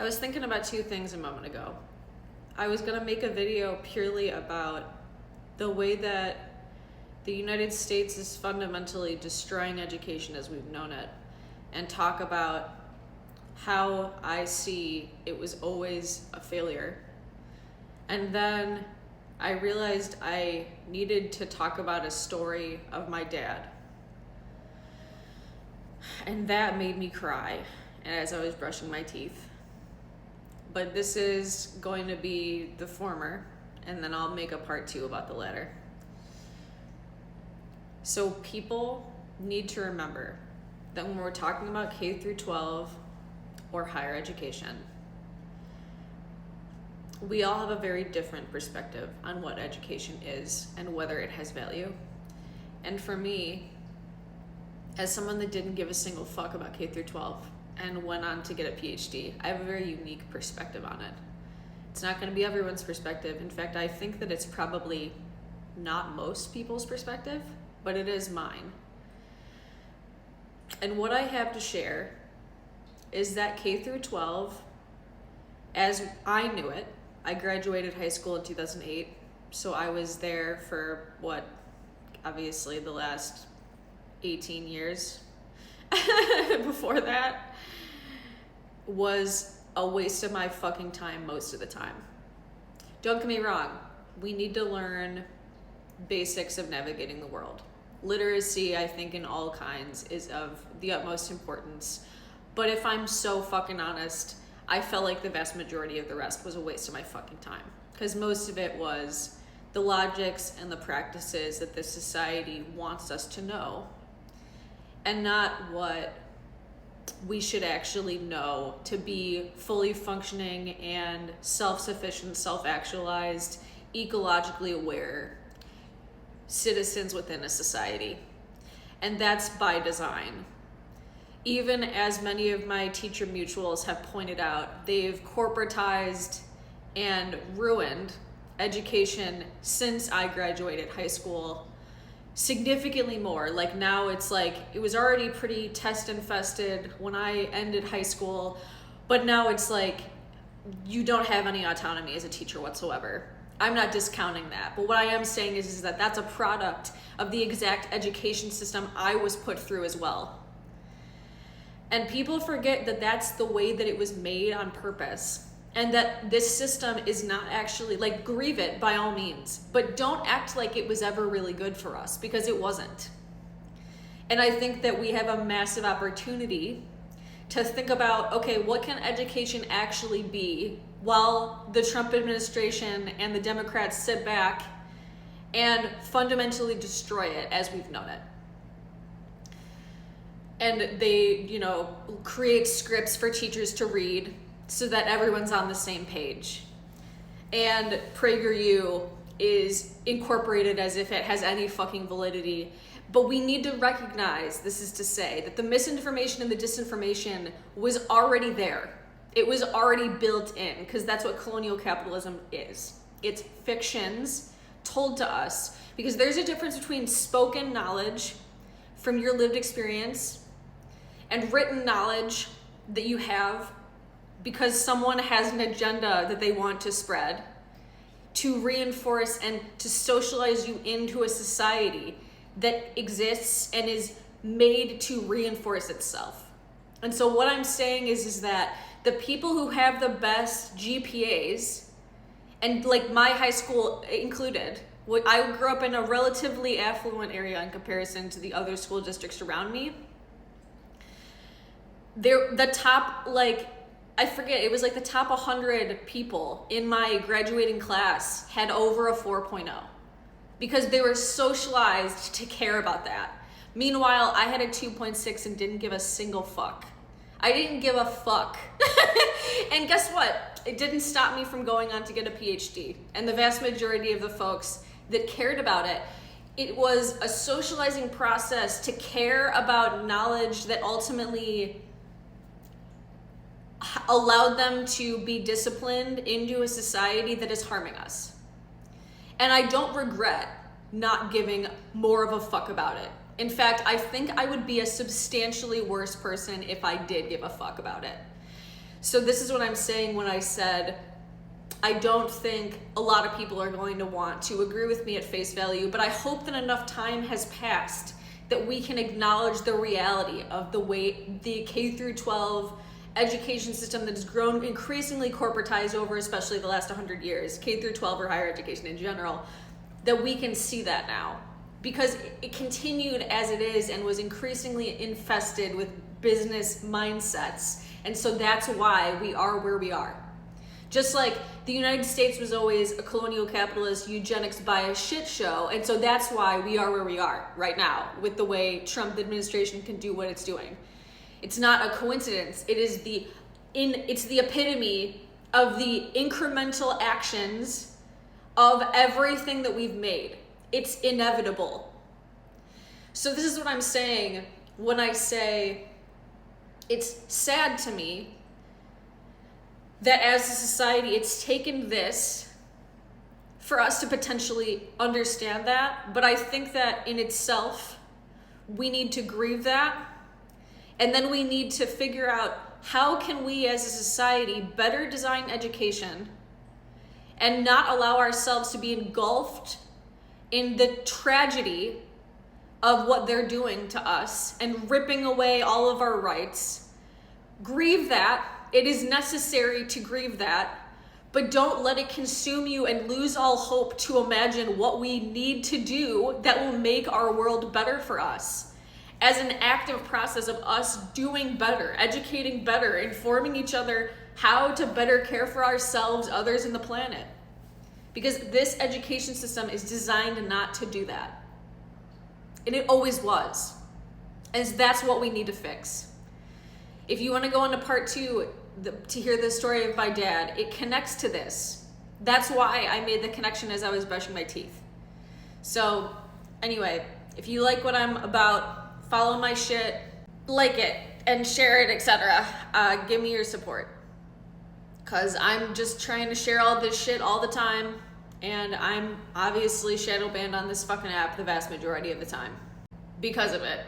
I was thinking about two things a moment ago. I was going to make a video purely about the way that the United States is fundamentally destroying education as we've known it, and talk about how I see it was always a failure. And then I realized I needed to talk about a story of my dad. And that made me cry as I was brushing my teeth. But this is going to be the former, and then I'll make a part 2 about the latter. So people need to remember that when we're talking about K through 12 or higher education, we all have a very different perspective on what education is and whether it has value. And for me, as someone that didn't give a single fuck about K through 12 and went on to get a PhD, I have a very unique perspective on it. It's not going to be everyone's perspective. In fact, I think that it's probably not most people's perspective, but it is mine. And what I have to share is that K through 12, as I knew it, I graduated high school in 2008, so I was there for obviously the last 18 years before that, was a waste of my fucking time most of the time. Don't get me wrong, we need to learn basics of navigating the world. Literacy, I think, in all kinds is of the utmost importance. But if I'm so fucking honest, I felt like the vast majority of the rest was a waste of my fucking time. Because most of it was the logics and the practices that this society wants us to know, and not what we should actually know to be fully functioning and self-sufficient, self-actualized, ecologically aware citizens within a society. And that's by design. Even as many of my teacher mutuals have pointed out, they've corporatized and ruined education since I graduated high school significantly more. Like now it's like, it was already pretty test infested when I ended high school, but now it's like you don't have any autonomy as a teacher whatsoever. I'm not discounting that, but what I am saying is that that's a product of the exact education system I was put through as well. And people forget that that's the way that it was made on purpose, and that this system is not actually, like, grieve it by all means, but don't act like it was ever really good for us, because it wasn't. And I think that we have a massive opportunity to think about, okay, what can education actually be while the Trump administration and the Democrats sit back and fundamentally destroy it as we've known it. And they, create scripts for teachers to read so that everyone's on the same page. And PragerU is incorporated as if it has any fucking validity. But we need to recognize, this is to say, that the misinformation and the disinformation was already there. It was already built in, because that's what colonial capitalism is. It's fictions told to us, because there's a difference between spoken knowledge from your lived experience and written knowledge that you have because someone has an agenda that they want to spread to reinforce and to socialize you into a society that exists and is made to reinforce itself. And so what I'm saying is that the people who have the best GPAs, and like my high school included, I grew up in a relatively affluent area in comparison to the other school districts around me. The top, I forget, it was like the top 100 people in my graduating class had over a 4.0 because they were socialized to care about that. Meanwhile, I had a 2.6 and didn't give a single fuck. I didn't give a fuck. And guess what? It didn't stop me from going on to get a PhD. And the vast majority of the folks that cared about it, it was a socializing process to care about knowledge that ultimately allowed them to be disciplined into a society that is harming us. And I don't regret not giving more of a fuck about it. In fact, I think I would be a substantially worse person if I did give a fuck about it. So this is what I'm saying when I said I don't think a lot of people are going to want to agree with me at face value, but I hope that enough time has passed that we can acknowledge the reality of the way the K through 12 education system that has grown increasingly corporatized over especially the last 100 years, K through 12 or higher education in general, that we can see that now. Because it continued as it is and was increasingly infested with business mindsets. And so that's why we are where we are. Just like the United States was always a colonial capitalist eugenics bias shit show. And so that's why we are where we are right now with the way Trump administration can do what it's doing. It's not a coincidence. It's the epitome of the incremental actions of everything that we've made. It's inevitable. So this is what I'm saying when I say it's sad to me that as a society, it's taken this for us to potentially understand that. But I think that in itself, we need to grieve that. And then we need to figure out how can we as a society better design education and not allow ourselves to be engulfed in the tragedy of what they're doing to us and ripping away all of our rights. Grieve that. It is necessary to grieve that, but don't let it consume you and lose all hope to imagine what we need to do that will make our world better for us. As an active process of us doing better, educating better, informing each other how to better care for ourselves, others, and the planet. Because this education system is designed not to do that. And it always was. And that's what we need to fix. If you want to go into part 2 to hear the story of my dad, it connects to this. That's why I made the connection as I was brushing my teeth. So anyway, if you like what I'm about, follow my shit, like it, and share it, etc. Give me your support. Because I'm just trying to share all this shit all the time, and I'm obviously shadow banned on this fucking app the vast majority of the time because of it.